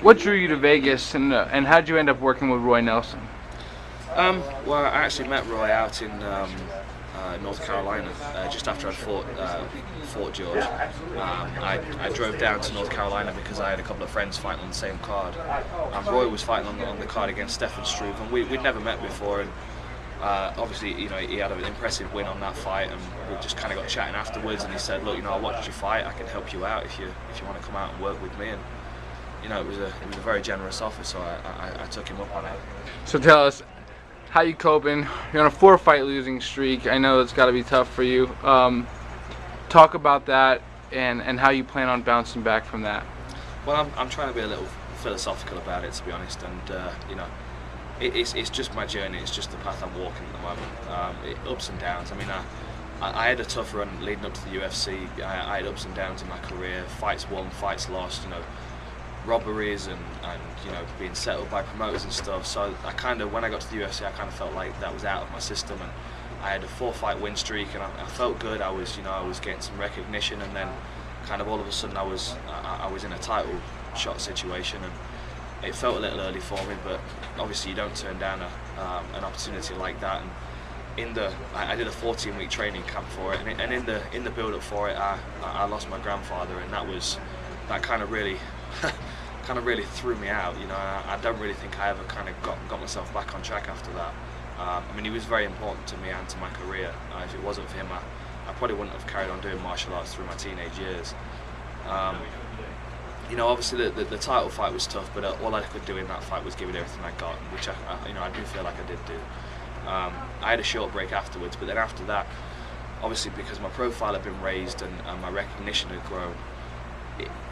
What drew you to Vegas, and how'd you end up working with Roy Nelson? Well, I actually met Roy out in North Carolina just after I'd fought George. I drove down to North Carolina because I had a couple of friends fighting on the same card. Roy was fighting on the card against Stefan Struve, and we'd never met before. And obviously, you know, he had an impressive win on that fight, and we just kind of got chatting afterwards. And he said, "Look, you know, I watched you fight. I can help you out if you want to come out and work with me." And you know, it was a very generous offer, so I took him up on it. So tell us, how you coping? You're on a 4-fight losing streak. I know it's got to be tough for you. Talk about that and how you plan on bouncing back from that. Well, I'm trying to be a little philosophical about it, to be honest, and you know, it's just my journey. It's just the path I'm walking at the moment. Ups and downs. I mean, I had a tough run leading up to the UFC. I had ups and downs in my career. Fights won, fights lost. You know, robberies and you know, being settled by promoters and stuff. So I kind of, when I got to the UFC, I kind of felt like that was out of my system, and I had a 4-fight win streak, and I felt good. I was getting some recognition, and then kind of all of a sudden I was in a title shot situation, and it felt a little early for me. But obviously you don't turn down an opportunity like that. And I did a 14-week training camp for it, and in the build up for it, I lost my grandfather, and that kind of really threw me out. You know, I don't really think I ever kind of got myself back on track after that. I mean, he was very important to me and to my career. If it wasn't for him, I probably wouldn't have carried on doing martial arts through my teenage years. You know, obviously the title fight was tough, but all I could do in that fight was give it everything I got, which I do feel like I did do. I had a short break afterwards, but then after that, obviously because my profile had been raised and my recognition had grown,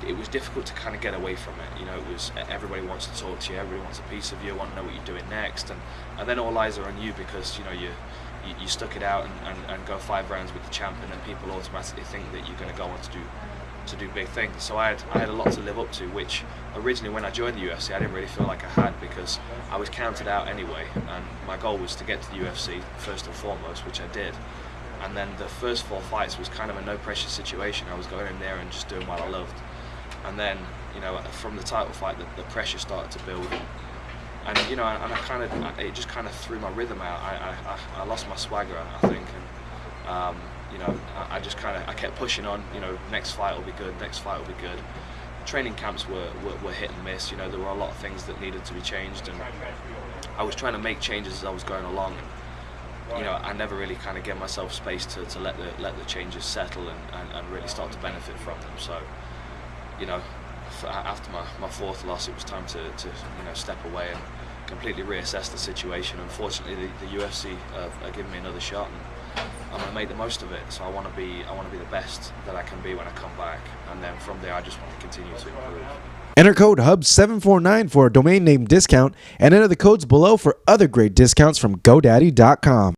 it was difficult to kind of get away from it. You know, it was everybody wants to talk to you, everybody wants a piece of you, want to know what you're doing next, and then all eyes are on you because you know you stuck it out and go 5 rounds with the champ, and then people automatically think that you're going to go on to do big things. So I had a lot to live up to, which originally when I joined the UFC I didn't really feel like I had, because I was counted out anyway, and my goal was to get to the UFC first and foremost, which I did. And then the first 4 fights was kind of a no pressure situation. I was going in there and just doing what I loved. And then, you know, from the title fight, the pressure started to build. And you know, and it just kind of threw my rhythm out. I lost my swagger, I think. And you know, I kept pushing on. You know, next fight will be good. Next fight will be good. Training camps were hit and miss. You know, there were a lot of things that needed to be changed, and I was trying to make changes as I was going along. You know, I never really kind of gave myself space to let the changes settle and really start to benefit from them. So, you know, after my 4th loss, it was time to you know, step away and completely reassess the situation. Unfortunately, the UFC are giving me another shot, and I'm going to make the most of it. So I want to be the best that I can be when I come back, and then from there I just want to continue to improve. Enter code HUB749 for a domain name discount, and enter the codes below for other great discounts from GoDaddy.com.